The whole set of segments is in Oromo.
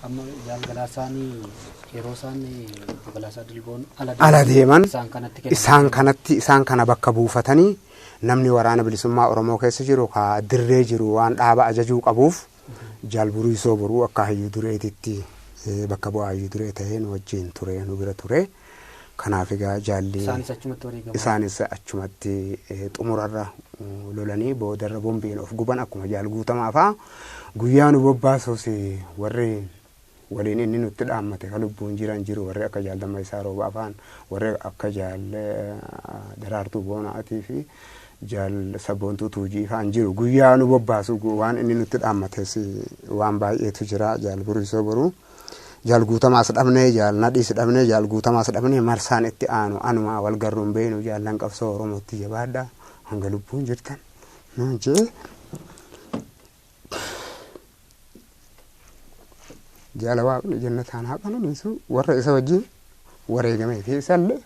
amma galgalaasanii yeroo galgalaasa dilboon ala deeman isaan kana bakka buufatanii namni waraana bilisummaa Oromoo keessa jiru ka dirree jiru waan dhaaba ajajuu qabuuf jaalburuu isoo boruu akka hayyuu dureetitti bakka bu'aa hayyuu duree ta'een wajjin ture nu bira ture. Kanaaf egaa jaalli isaanis achumatti xumurarra lolanii boodarra bombiin of guban akkuma jaal guutamaa fa'aa guyyaa nu bobbaasus warri waliin inni nutti dhaammate kan lubbuun jiru warri akka jaal Dammayisaa Roobaa fa'aan warri akka jaal Daraartuu Boonaatii fi jaal Sabboontuu Tuujii fa'aan jiru guyyaa nu bobbaasu waan inni nutti dhaammates waan baay'eetu jira jaal Burisoo boruu. Jaal guutamaas dhabnee jaal nadhiis dhabnee jaal guutamaas dhabnee marsaan itti aanu anuma wal garruun beenu jaallan qabsoo Oromootti jabaadha hanga lubbuun jirtan nuun jee jaala waaqni jannataan haa qanuunisu warra isa wajjin wareegamee fi isallee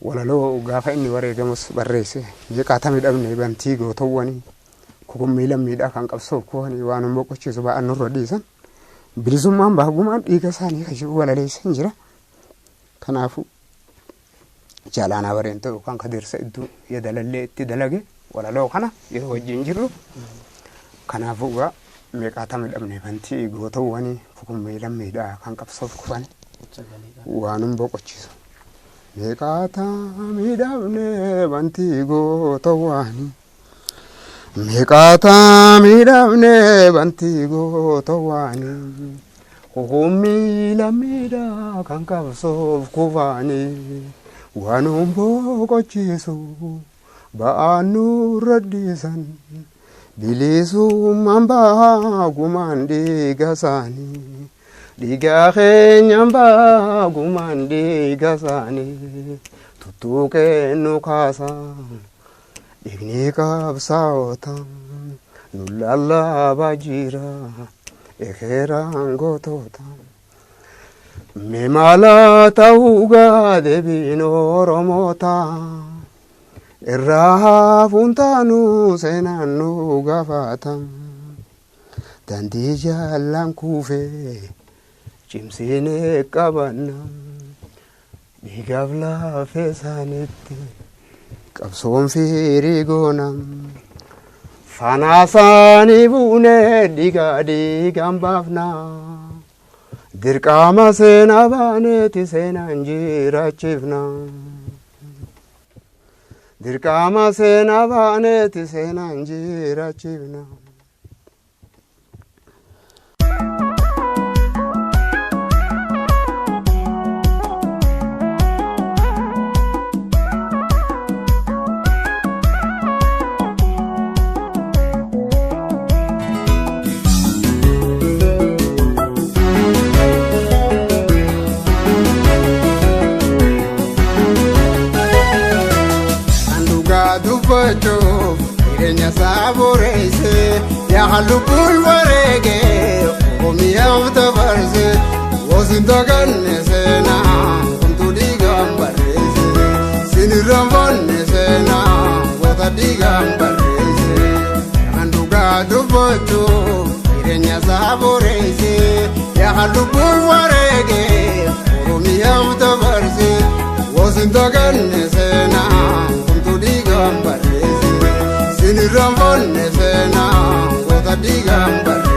walaloo gaafa inni wareegamus barreesse jeqaatamii dhabnee bantii gootawwanii kukummii lammiidhaa kan qabsoo kuwanii waan hin boqochiisu ba'an nurra dhiisan. Bilisummaan baagumaan dhiiga isaanii kan jiru walaleessan jira. Kanaafuu jaalaanaa bareen ta'u kan kadirsa iddoo yadalallee itti dalage walaloo kana yeroo wajjin jirru. Kanaafuu egaa meeqaatamii dhabnee bantii gootawwanii kukummii lammiidhaa kan qabsoof kufan waan hin boqochiisu. Meeqaatamii dhabnee bantii gootawwanii. Meeqaatamii dhabnee bantii gootawwanii kukummii lammiidhaa kan qabsoof kufanii waan hin boqochiisu ba'aan nurra dhiisan bilisummaan baagumaan dhiiga isaanii dhiiga keenyaan baagumaan dhiiga isaanii tuttuqee nu kaasaa. Dhiigni qabsaa'otaan nu lallabaa jira ekeraan gootoota. Mee maala ta'uu deebiin Oromoota irraa hafuun taanu seenaan nu gaafata. Dandii jaallan kuufee cimsinee qabanna dhiigaaf lafee isaaniitti. Qabsoon fiirii goonam fanaasaanii buunee dhiigaan baafna dirqama seenaa baaneeti seenaan jiraachifna dirqama seenaa baaneeti seenaan jiraachifna. Irenya saborese ya halukul warege omiyaw tabarse wosinta ganne sena kuntu digambarese sinirambonne sena wota digambarese anduga dubocho irenya saborese ya halukul warege omiyaw tabarse wosinta ganne sena kuntu digambarese Sinirambonne sena wota digambarese.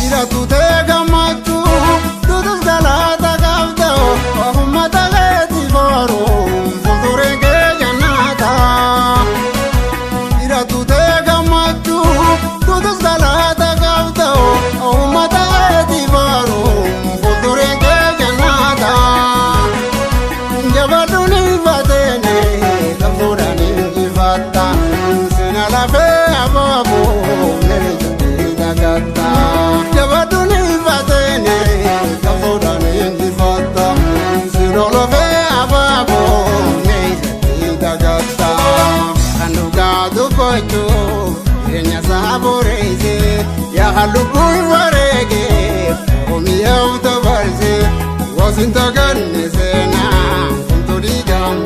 Ira tute gamatu tutus galata gavdao ahumata leti foro futurenge janata. Ira tute gamatu tutus galata gavdao ahumata Halukul warege omiyaw tabarse wasinta ganne sena kuntu digam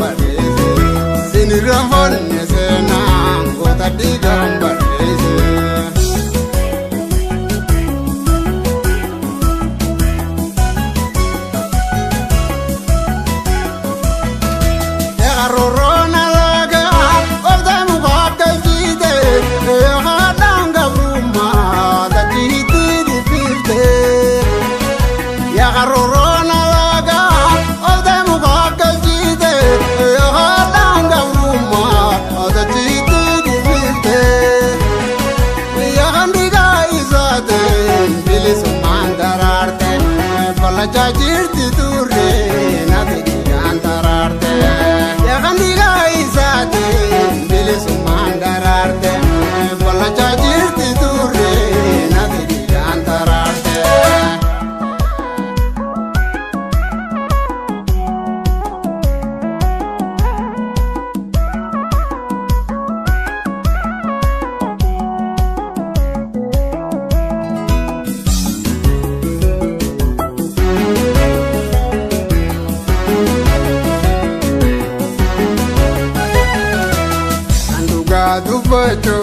dubbatu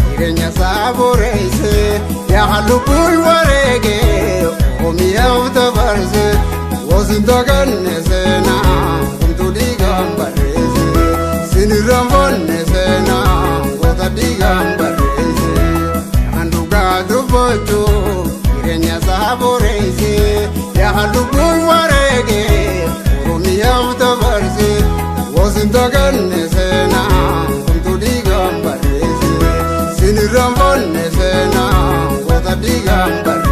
jireenya saabureesse yaa lubbuu wareege omiyaa dabarse wasinta ganne seenaa kuntu dhiigaan barreesse sinirraanfanne seenaa goota dhiigaan barreesse kan dhugaa dubbatu jireenya saabureesse yaa lubbuu wareege omiyaa dabarse wasinta ganne seenaa kuntu dhiigaan barreesse sinirraanfanne seenaa goota dhiigaan barreesse.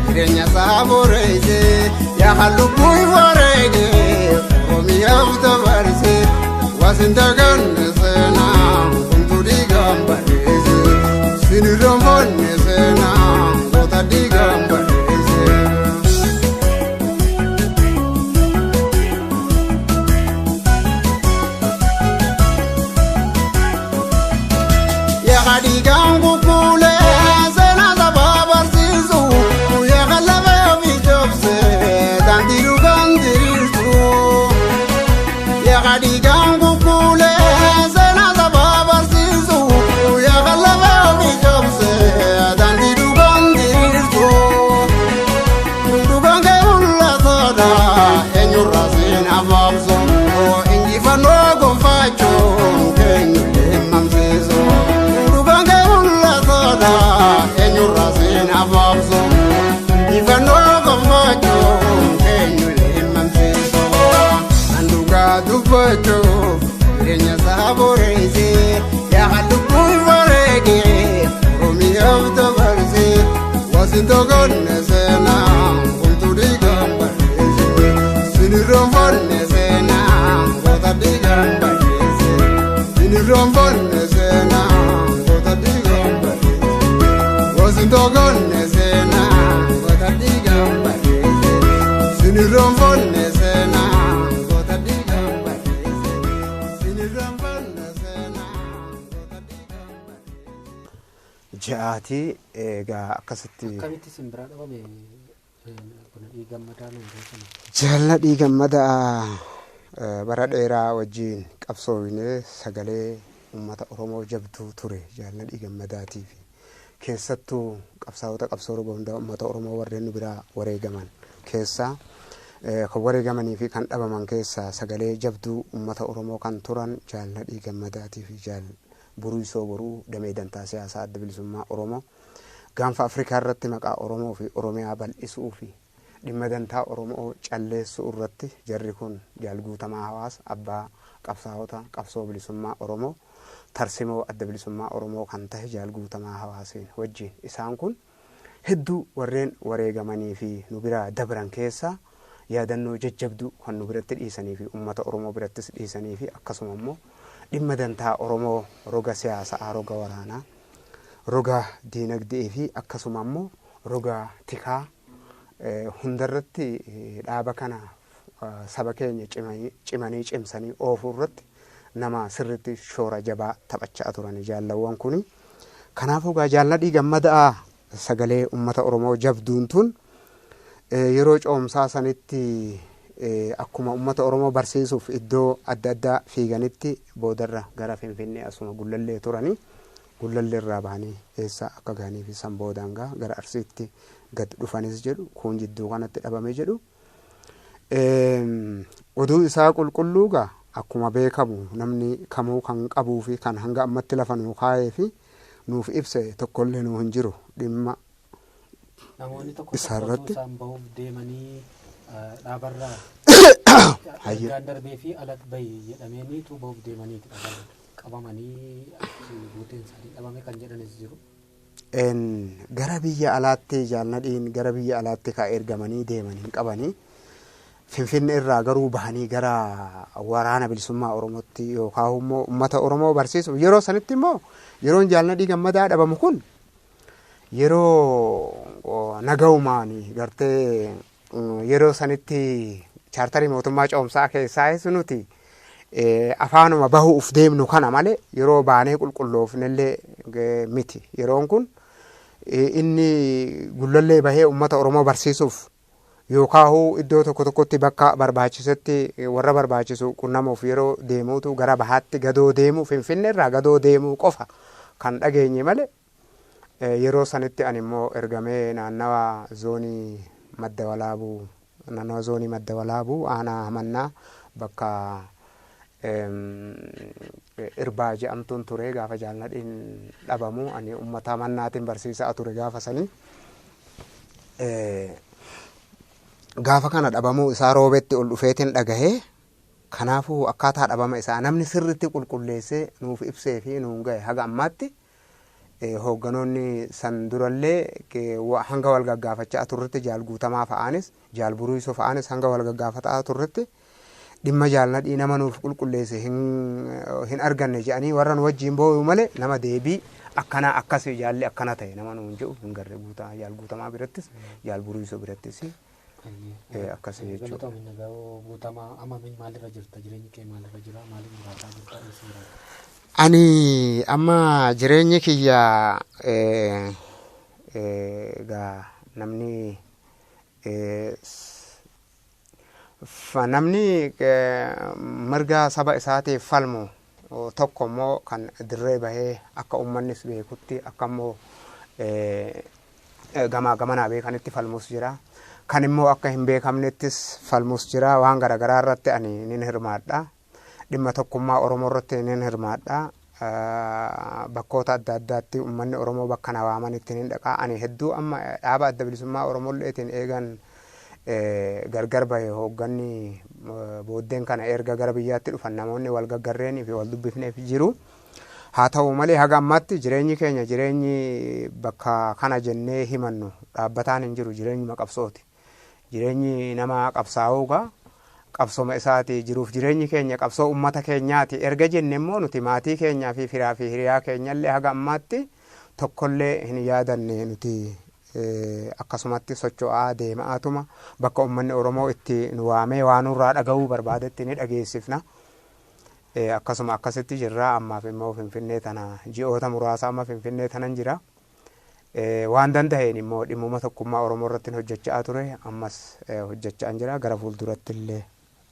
Jireenya saabureesse yaa lubbuu wareege omiyaa dabarse wasinta ganne seenaa kuntu dhiigaan barreesse sinirraanfanne seenaa goota dhiigaan barreesse. Yaa dhiigaan kukkuule Digan kukule sena sababarsisu ya galaba bijobse dan didugan dirtu dugan ke ulla toda enyurasin ababso ingifano gonfacho kenyule mamseso dugan ke ulla toda enyurasin ababso ingifano gonfacho kenyule mamseso anduga dubbatu jireenya saabureesse yaa lubbuu wareege omiyaa dabarse wasinta ganne seenaa kuntu dhiigaan barreesse sinirraanfanne seenaa goota dhiigaan barreesse sinirraanfanne seenaa goota dhiigaan barreesse wasinta ganne seenaa goota dhiigaan barreesse sinirraanfanne seenaa. Jaati egaa akkasitti akkamitti simbiraa dhabame kun dhiigammadaa nuyi jaalladhii gammadaa bara dheeraa wajjin qabsoofnee sagalee uummata Oromoo jabduu ture jaalladhii gammadaatiif keessattuu qabsaa'ota qabsoo hunda uummata Oromoo warreen biraa wareegaman keessaa kan wareegamanii fi kan dhabaman keessaa sagalee jabduu uummata Oromoo kan turan jaalladhii gammadaatiif Buruisoo boruu damee dantaa siyaasaa adda bilisummaa Oromoo gaanfa Afrikaa irratti maqaa Oromoo fi Oromiyaa bal'isuu fi dhimma dantaa Oromoo calleessuu irratti jarri kun jaalguutamaa hawaasa abbaa qabsaa'ota qabsoo bilisummaa Oromoo tarsimoo adda bilisummaa Oromoo kan tahe jaalguutamaa hawaaseen wajjin isaan kun hedduu warreen wareegamanii fi nu biraa dabran keessaa yaadannoo jajjabduu kan nu biratti dhiisanii fi uummata Oromoo birattis dhiisanii fi akkasuma immoo dhimma dantaa Oromoo roga siyaasaa roga waraanaa roga diinagdee fi akkasuma immoo roga tikaa hundarratti dhaaba kana saba keenya cimanii cimsanii oofuu irratti nama sirriitti shoora jabaa taphachaa turan jaallawwan kuni kanaafuu jaalladhii gammadaa sagalee uummata Oromoo jabduun tun yeroo coomsaa sanitti akkuma uummata Oromoo barsiisuuf iddoo adda addaa fiiganitti boodarra gara Finfinnee asuma Gullallee turanii Gullallee irraa bahanii eessa akka gahanii fi san boodaan gara Arsiitti gad dhufanis jedhu kun jidduu kanatti dhabame jedhu oduu isaa qulqulluu akkuma beekamu namni kamuu kan qabuu fi kan hanga ammatti lafa nuu kaayee fi nuuf ibse tokkollee nuu hin jiru dhimma namoonni tokko isarratti isaan bahuuf deemanii dhaabarraa ergaan darbee fi alat bahi jedhamanii tuubaaf deemaniiti qabamanii buuteen isaanii dhabame kan jedhanis jiru. Gara biyya alaatti jaalladhiin gara biyya alaatti ka ergamanii deemanii qabanii Finfinnee irraa garuu bahanii gara waraana bilisummaa Oromootti yookaan immoo uummata Oromoo barsiisuuf yeroo sanitti immoo yeroon jaalladhii gammadaa dhabamu kun yeroo nagaumaanii gartee yeroo sanitti chaartarii mootummaa coomsaa keessaa nuti afaanuma bahuuf deemnu kana malee yeroo baanee qulqulloofnellee miti. Yeroon kun inni gullallee bahee uummata Oromoo barsiisuuf yookaan iddoo tokko tokkotti bakka barbaachisetti warra barbaachisu qunnamuuf yeroo deemuutu gara bahaatti gadoo deemuu Finfinnee irraa gadoo deemuu qofa kan dhageenye malee yeroo sanitti ani immoo ergamee naannawa zoonii Madda Walaabuu aanaa Mannaa bakka Irbaa jedhamtuun ture gaafa jaalladhiin dhabamu ani uummata Mannaatiin barsiisaa ture gaafa sanii. Gaafa kana dhabamuu isaa roobetti ol dhufeetiin dhagahee kanaafuu akkaataa dhabama isaa namni sirriitti qulqulleessee nuuf ibsee fi nuun gahe haga ammaatti hoogganoonni san durallee hanga wal gaggaafachaa turretti jaal guutamaa fa'aanis jaal buruusoo fa'aanis hanga wal gaggaafataa turretti dhimma jaalladhii nama nuuf qulqulleesse hin arganne jedhanii warra nu wajjin boo'u malee nama deebii akkana akkasii jaalli akkana ta'e nama nuun jedhu hin garre jaal guutamaa birattis jaal buruusoo birattis. Akkasii jechuudha. Ani amma jireenyi kiyya namni mirga saba isaatiif falmu tokko immoo kan dirree bahee akka uummannis beekutti akka immoo gamaa gamanaa beekanitti falmus jira. Kan immoo akka hin beekamnettis falmus jira. Waan garaagaraa irratti ani nin hirmaadha. Dhimma tokkummaa Oromoo irratti nin hirmaadha. Bakkoota adda addaatti uummanni Oromoo bakka na waamanitti nin dhaqa. Ani hedduu amma dhaaba adda bilisummaa Oromoolleetiin eegan gargar bahe hoogganni booddeen kana erga gara biyyaatti dhufan namoonni wal gaggarreenii fi wal dubbifneef jiru. Haa ta'u malee haga ammaatti jireenyi keenya jireenyi bakka kana jennee himannu dhaabbataan hin jiru jireenyi maqabsooti. Jireenyi nama qabsaa'uugaa qabsoma isaati jiruuf jireenyi keenya qabsoo uummata keenyaati erga jenne immoo nuti maatii keenyaa fi firaa fi hiriyaa keenyallee haga ammaatti tokkollee hin yaadanne nuti akkasumatti socho'aa deemaatuma bakka uummanni Oromoo itti nu waamee waan nurraa dhaga'uu barbaadetti ni dhageessifna. Akkasuma akkasitti jirra ammaaf immoo Finfinnee tana ji'oota muraasa amma Finfinnee tanan jira. Waan danda'een immoo dhimmuma tokkummaa Oromoo irratti hojjechaa ture ammas hojjechaa jira gara fuulduratti illee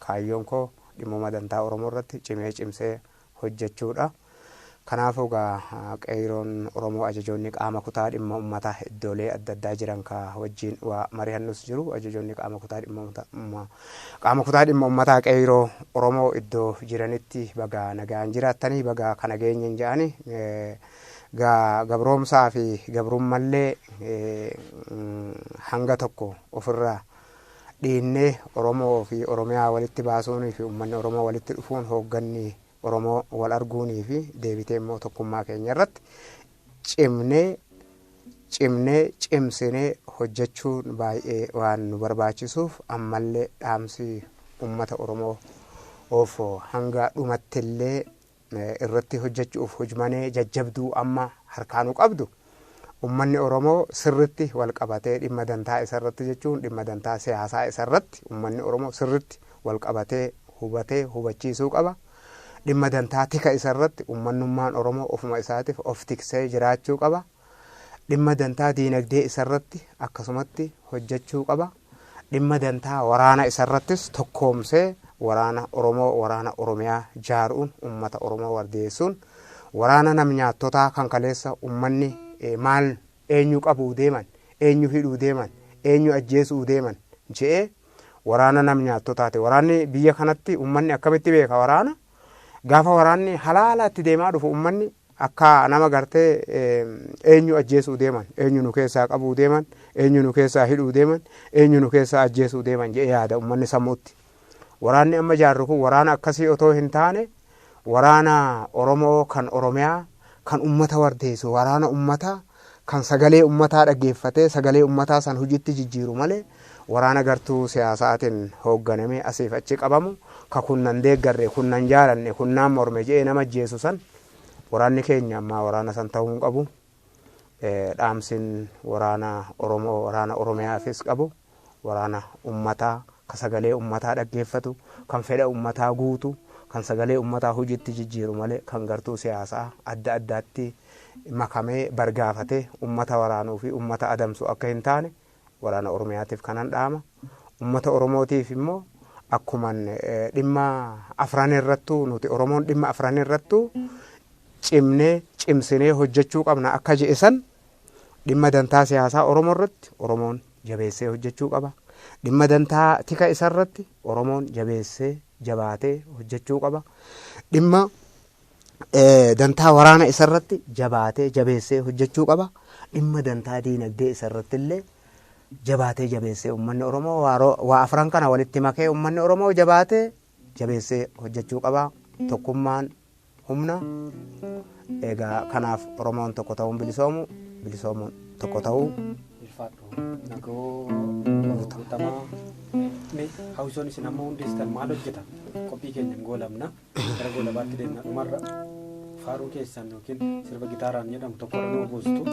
kaayyoon koo dhimmuma dantaa Oromoo irratti cimsee hojjechuudha. Kanaafuu qeeroon Oromoo ajajoonni qaama kutaa dhimma uummataa iddoolee adda addaa jiran ka wajjin mari'annus jiru ajajoonni qaama kutaa dhimma uummataa qeeroo Oromoo iddoo jiranitti baga nagaan jiraattanii baga kana geenyen jedhani gabroomsaa fi gabrummallee hanga tokko ofirraa dhiinnee Oromoo fi Oromiyaa walitti baasuunii fi uummanni Oromoo walitti dhufuun hoogganni Oromoo wal arguunii fi deebitee immoo tokkummaa keenya irratti cimsinee hojjechuun baay'ee waan nu barbaachisuuf ammallee dhaamsi uummata Oromoo of hanga dhumattillee irratti hojjechuuf hojmanee jajjabduu amma harkaanuu qabdu uummanni Oromoo sirritti wal qabatee dhimma dantaa isarratti jechuun dhimma dantaa siyaasaa isarratti uummanni Oromoo sirritti wal qabatee hubachiisuu qaba. Dhimma dantaa tika isarratti uummanummaan Oromoo ofuma isaatiif of tiksee jiraachuu qaba. Dhimma dantaa diinagdee isarratti akkasumatti hojjechuu qaba. Dhimma dantaa waraana isarrattis tokkoomsee waraana Oromoo waraana Oromiyaa jaaruun uummata Oromoo wardeessuun waraana nam nyaattotaa kan kaleessa uummanni maal eenyu qabuu deeman eenyu hidhuu deeman eenyu ajjeesuu deeman jedhee waraana nam nyaattotaati. Waraanni biyya kanatti uummanni akkamitti beeka waraana? Gaafa waraanni halaala itti deemaa dhufu uummanni akka nama gartee eenyu ajjeesuu deeman eenyu nu keessaa qabuu deeman eenyu nu keessaa hidhuu deeman eenyu nu keessaa ajjeesuu deeman jedhee yaada uummanni sammuutti. Waraanni amma jaarru kun waraana akkasii otoo hin taane waraana Oromoo kan Oromiyaa kan ummata wardeessu waraana ummata kan sagalee ummataa dhaggeeffatee sagalee ummataa san hojiitti jijjiiru malee waraana gartuu siyaasaatiin hoogganamee asiif achi qabamu ka kunnan deeggarre kunnan jaalanne kunnaan morme jedhee nama ajjeesu san waraanni keenya ammaa waraana san ta'uu hin qabu. Dhaamsin waraana Oromoo waraana Oromiyaafis qabu waraana ummataa ka sagalee ummataa dhaggeeffatu kan fedha ummataa guutu kan sagalee ummataa hojiitti jijjiiru malee kan gartuu siyaasaa adda addaatti makamee bargaafatee ummata waraanuu fi ummata adamsu akka hin taane waraana Oromiyaatiif kanan dhaama. Ummata Oromootiif immoo akkuman dhimma afran irrattuu nuti Oromoon dhimma afran irrattuu cimsinee hojjechuu qabna akka je'esan dhimma dantaa siyaasaa Oromoo irratti Oromoon jabeessee hojjechuu qaba. Dhimma dantaa tika isarratti Oromoon jabeessee jabaatee hojjechuu qaba. Dhimma dantaa waraana isarratti jabaatee jabeessee hojjechuu qaba. Dhimma dantaa diinagdee isarratti illee jabaatee jabeessee uummanni Oromoo waa afran kana walitti makee uummanni Oromoo jabaatee jabeessee hojjechuu qaba. Tokkummaan humna. Egaa kanaaf Oromoon tokko ta'uun bilisoomu bilisoomuun tokko ta'uu. Hawwisoon isin amma hundeessitan maal hojjetan qophii keenya hin goolamna gara goolabaatti deemna dhumarra faaruu keessan yookiin sirba gitaaraan jedhamu tokko irra buustu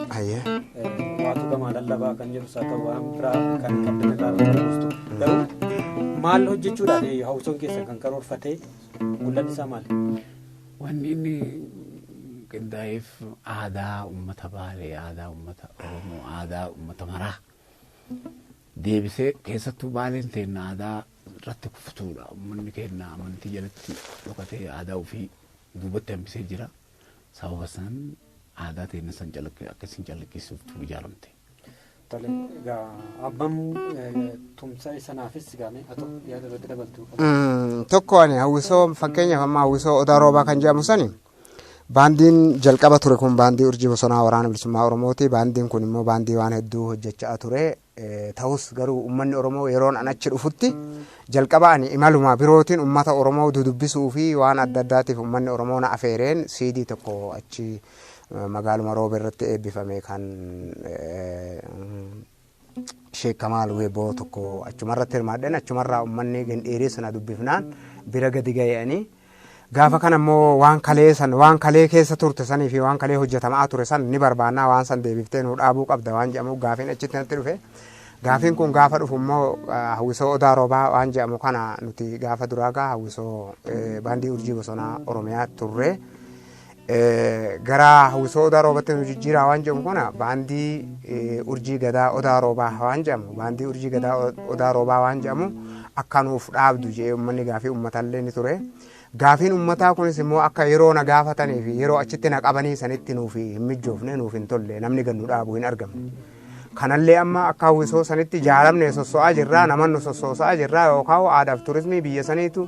waatu gamaa lallabaa kan jedhu isaa ta'u waan biraa kan qabdan irraa buustu garuu maal hojjechuudhaan hawwisoon keessan kan karoorfatee mul'anni isaa maali? Wanni inni qindaa'eef aadaa uummata Baalee aadaa uummata Oromoo aadaa uummata maraa deebisee keessattuu Baaleen teenya aadaa irratti kuftuudha. Uummanni keenya amantii jalatti dhokatee aadaa ofii duubatti hambisee jira. Sababa san aadaa teenya san akkasiin calaqqisiisuuf ijaaramte. Tole egaa abbaan tumsa sanaafis gaame atoo yaada irratti dabaltuu tokko ani hawwisoo fakkeenyaaf amma hawwisoo Odaa Roobaa kan jedhamu sani baandiin jalqaba ture kun baandii Urjii Bosonaa waraana bilisummaa Oromooti. Baandiin kun immoo baandii waan hedduu hojjechaa ture. Ta'us garuu uummanni Oromoo yeroon an achi dhufutti jalqaba ani imaluma birootiin uummata Oromoo dudubbisuu fi waan adda addaatiif uummanni Oromoo na afeereen CD tokko achi magaaluma Roobe irratti eebbifame kan Sheek Kamaal Weeboo tokko achumarratti hirmaadheen achumarraa uummanni gandheeris na dubbifnaan bira gadi ga'anii gaafa kana immoo waan kalee keessa turte sanii fi waan kalee hojjetamaa ture san ni barbaannaa waan san deebiftee nu dhaabuu qabda waan jedhamu gaafiin achitti natti dhufe. Gaafiin kun gaafa dhufu immoo hawwisoo Odaa Roobaa waan jedhamu kana nuti gaafa duraa gaa hawwisoo baandii Urjii Bosonaa Oromiyaa turre gara hawwisoo Odaa Roobaatti nu jijjiiraa waan jedhamu kana baandii Urjii Gadaa Odaa Roobaa waan jedhamu baandii Urjii Gadaa Odaa Roobaa waan jedhamu akka nuuf dhaabdu jedhee uummanni gaafii uummatallee ni ture. Gaafiin uummataa kunis immoo akka yeroo na gaafatanii fi yeroo achitti na qabanii sanitti nuuf hin mijoofne nuuf hin tolle namni gannu dhaabu hin argamne. Kanallee amma akka hawwisoo sanitti jaaramne sosso'aa jirraa namannu sossoosaa jirraa yookaan aadaaf turizimii biyya saniitu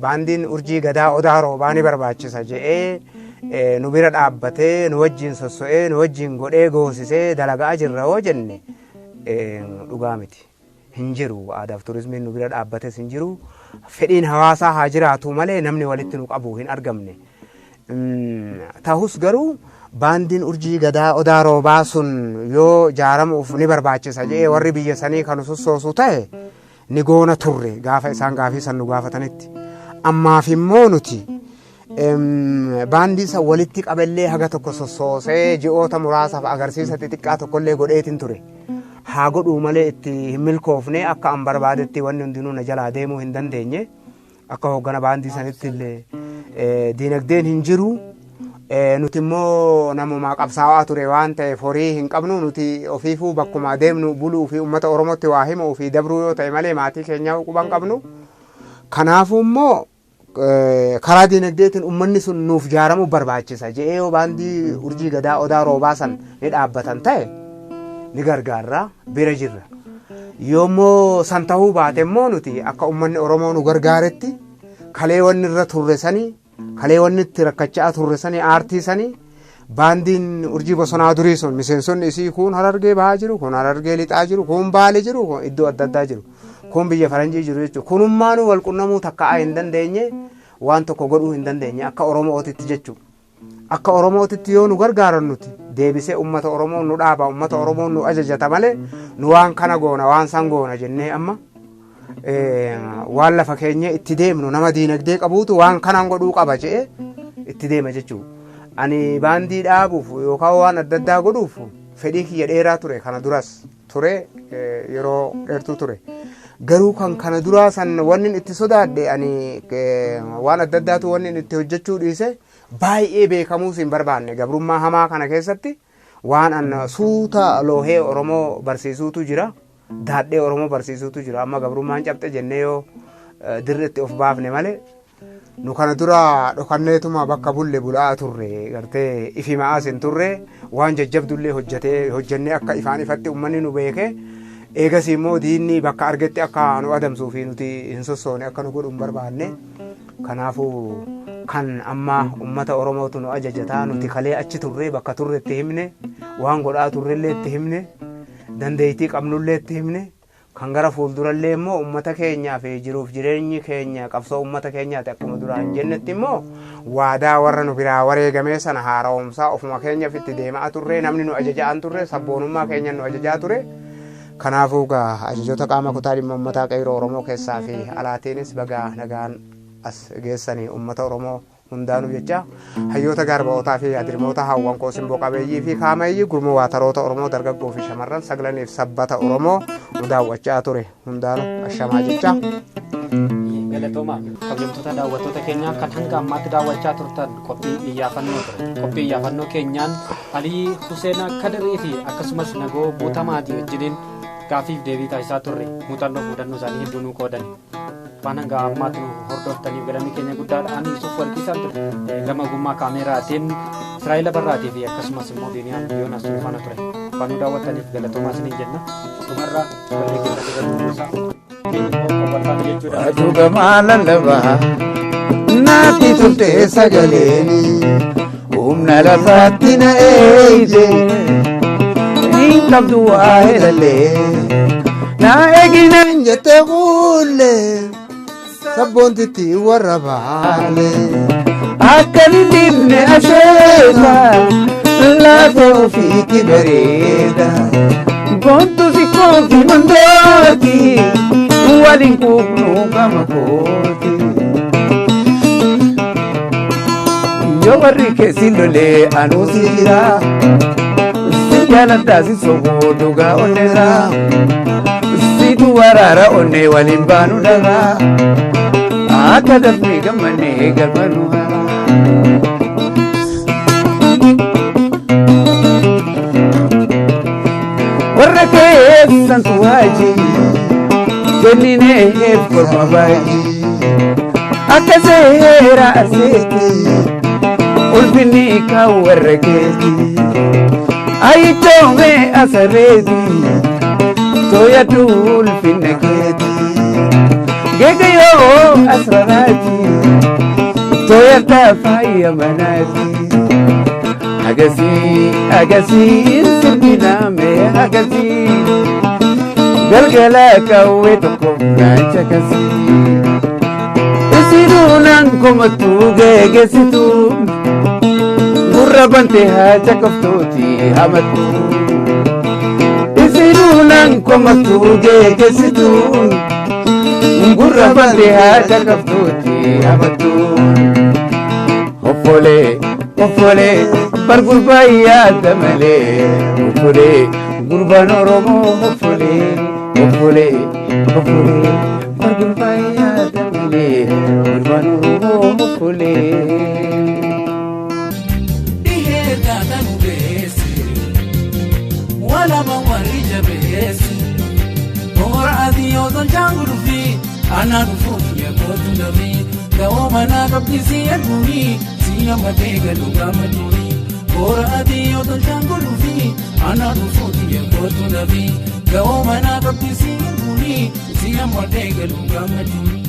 baandiin Urjii Gadaa Odaa Roobaa ni barbaachisa jedhee nu bira dhaabbatee nu wajjin sosso'ee nu wajjin godhee goosisee dalagaa jirra yoo jenne dhugaa miti. Hin jiru aadaaf turizimiin nu bira dhaabbates hin jiru. Fedhiin hawaasaa haa jiraatu malee namni walitti nu qabu hin argamne. Ta'us garuu baandiin Urjii Gadaa Odaa Roobaa sun yoo jaaramuuf ni barbaachisa jedhee warri biyya sanii kan sossoosu ta'e ni goona turre gaafa isaan gaafii san nu gaafatanitti. Ammaaf immoo nuti baandii san walitti qaballee haga tokko sossoosee ji'oota muraasaaf agarsiisa xixiqqaa tokkollee godheetiin ture. Haa godhuu malee itti hin milkoofne akka an barbaadetti wanni hundinuu na jalaa deemuu hin dandeenye akka hoggana baandii sanitti illee diinagdeen hin jiru. Nuti immoo namuma qabsaa'aa ture waan ta'eef horii hin qabnu nuti ofiifuu bakkuma deemnu buluu fi uummata Oromootti waa himuu fi dabruu yoo ta'e malee maatii keenyaa quban qabnu. Kanaafuu immoo karaa diinagdeetiin uummanni sun nuuf jaaramuu barbaachisa jedhee yoo baandii Urjii Gadaa Odaa Roobaa san ni dhaabbatan ta'e ni gargaarra bira jirra. Yoommoo san ta'uu baate immoo nuti akka uummanni Oromoo nu gargaaretti kalee wanni irra turre sanii kalee wanni itti rakkachaa turre sanii aartii sanii baandiin urjii bosonaa durii sun miseensonni isii kun Harargee bahaa jiru kun Harargee lixaa jiru kun Baalee jiru kun iddoo adda addaa jiru kun biyya faranjii jiru jechuudha kunummaanuu wal qunnamuu takka'aa hin dandeenye waan tokko godhuu hin dandeenye akka Oromootitti jechuudha akka Oromootitti yoo nu gargaaran nuti deebisee uummata Oromoo nu dhaaba uummata Oromoo nu ajajata malee nu waan kana goona waan san goona jennee amma waan lafa keenya itti deemnu nama diinagdee qabuutu waan kanaan godhuu qaba jedhee itti deema jechuudha. Ani baandii dhaabuuf yookaan waan adda addaa godhuuf fedhii kiyya dheeraa ture kana duras ture yeroo dheertuu ture garuu kan kana duraa san wanni itti sodaadhe ani waan adda addaatu wanni itti hojjechuu dhiise baay'ee beekamuus hin barbaanne gabrummaa hamaa kana keessatti waan an suuta loohee Oromoo barsiisuutu jira daadhee Oromoo barsiisuutu jira amma gabrummaan cabxe jennee yoo dirreetti of baafne malee. Nu kana dura dhokanneetuma bakka bulle bulaa turre gartee ifimaa sin turre waan jajjabdullee hojjennee akka ifaan ifatti uummanni nu beeke eegas immoo diinni bakka argetti akka nu adamsuu fi nuti hin sossoone akka nu godhu hin barbaanne kanaafuu kan amma uummata Oromootu nu ajajataa nuti kalee achi turre bakka turre itti himne waan godhaa turrellee itti himne dandeettii qabnullee itti himne kan gara fuuldurallee immoo uummata keenyaa fi jiruuf jireenyi keenya qabsoo uummata keenyaati akkuma duraan jennetti immoo waadaa warra nu biraa wareegamee sana haara'umsaa ofuma keenyaaf itti deemaa turre namni nu ajajaan turre sabboonummaa keenya nu ajajaa ture kanaafuu ajajoota qaama kutaa dhimma uummataa qeerroo Oromoo keessaa fi alaatiinis baga nagaan as geessanii uummata Oromoo hundaanuu jecha hayyoota garbootaa fi adirmoota hawwan koosimbo qabeeyyii fi kaamayyii gurmuu waataroota Oromoo dargaggoo fi shamarran saglaniif sabbata Oromoo nu daawwachaa ture hundaanuu ashamaa jecha. Galatooma kabajamtoota daawwattoota keenyaa kan hanga ammaatti daawwachaa turtan qophii iyyaafannoo ture qophii iyyaafannoo keenyaan Alii Huseen Kadirii fi akkasumas Nagoo Guutamaatii wajjiniin gaafiif deebii taasisaa turre muuxannoo fudhannoo isaanii hedduu nu qoodan. Waan hanga ammaatti nu hordoftaniif galanni keenya guddaadha. Ani Yusuf Walqiisaan ture gama ogummaa kaameraatiin Israa'eel Barraatii fi akkasumas immoo Biiniyaan Yoonaas faana ture. Waan nu daawwattaniif galatoomaa isiniin jenna. Dhumarra walii keessatti galuusaa Aduuga maalalabaa naatti turte sagaleeni humna lafaatti na eeyite hin qabdu waa helalee na eeginaan jette kuulee. Sabboontitti warra baale akka lindifne asheeta lafa ofiitti bareeda boontu si kooti mandooti waliin kuuknuu gama kooti yoo warri keessi lolee anuu si jira si jaaladhaa si soboo dhugaa onneeraa situ waraara onnee waliin baanu dhagaa akka dafnee gammannee galmanu warra keessan tuwaaji kennineef korma baaji akka seera aseeti ulfinni kan warra keeti ayichoome asareeti toya ulfinna keeti gegayo asrarati toyata faya manati agasi sirbiname agasi galgala kawe toko nachakasi isirunan komatu gegesitu gurrabante hachakaftoti hamatu isirunan komatu gegesitu gurra bande haja kaftuti abatu ofole bargurba ya damale ofole gurban Oromo ofole bargurba ya damale gurban Oromo ofole iheda tanubesi wala mawari jabesi ora adio don janguru fi ana dufuti ya kotu nabi gawo mana kapisi ya gumi siya matega luga maturi ora adio don janguru fi ana dufuti ya kotu nabi gawo mana kapisi ya gumi siya matega luga maturi